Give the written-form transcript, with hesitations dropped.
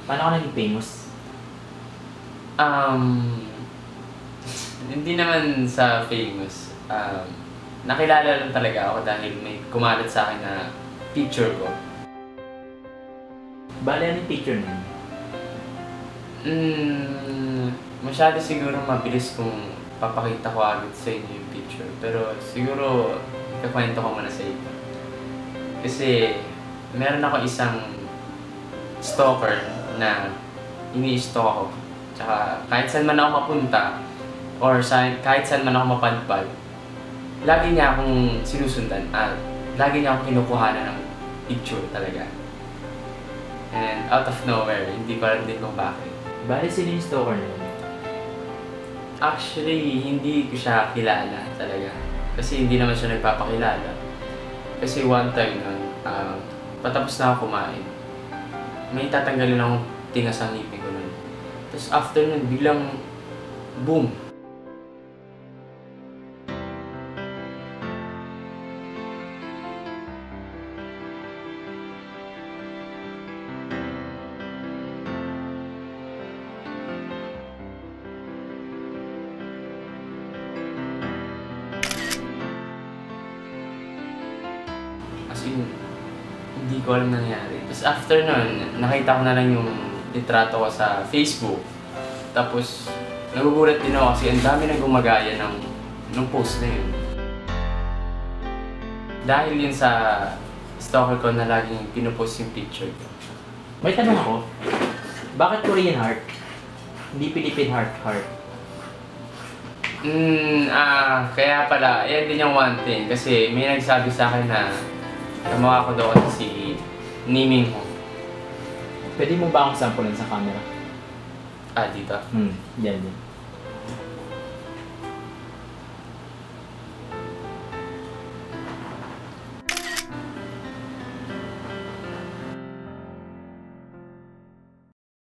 Paano ka naging famous? Hindi naman sa famous. Nakilala lang talaga ako dahil may kumalat sa akin na picture ko. Bale, ano yung picture niya? Masyado siguro mabilis kung papakita ko agad sa inyo yung picture. Pero siguro, ikakwento ko muna sa inyo. Kasi, meron ako isang stalker na ini-stalk ako. Tsaka, kahit saan man ako mapunta, or kahit saan man ako mapadpad, lagi niya akong sinusundan at lagi niya akong kinukuhanan ng picture talaga. And out of nowhere, hindi ko alam din kung bakit. Bale, sino yung stalker niya? Actually, hindi ko siya kilala talaga. Kasi hindi naman siya nagpapakilala. Kasi one time nun, patapos na ako kumain. May tatanggalin akong tinga sa ngipin ko nun. Tapos after nun, biglang boom! As in, hindi ko alam nangyari. Tapos after nun, nakita ko na lang yung litrato ko sa Facebook. Tapos, nagugulat din ako kasi ang dami na gumagaya ng post na yun. Dahil yun sa stalker ko na laging pinupost yung picture ko. May tanong ako, bakit Korean heart? Hindi Philippine heart? Kaya pala, yan din yung one thing. Kasi may nagsabi sa akin na kamukha ko daw kasi si Ni Minho. Pwede mo ba akong samplein sa camera? Dito? Yan.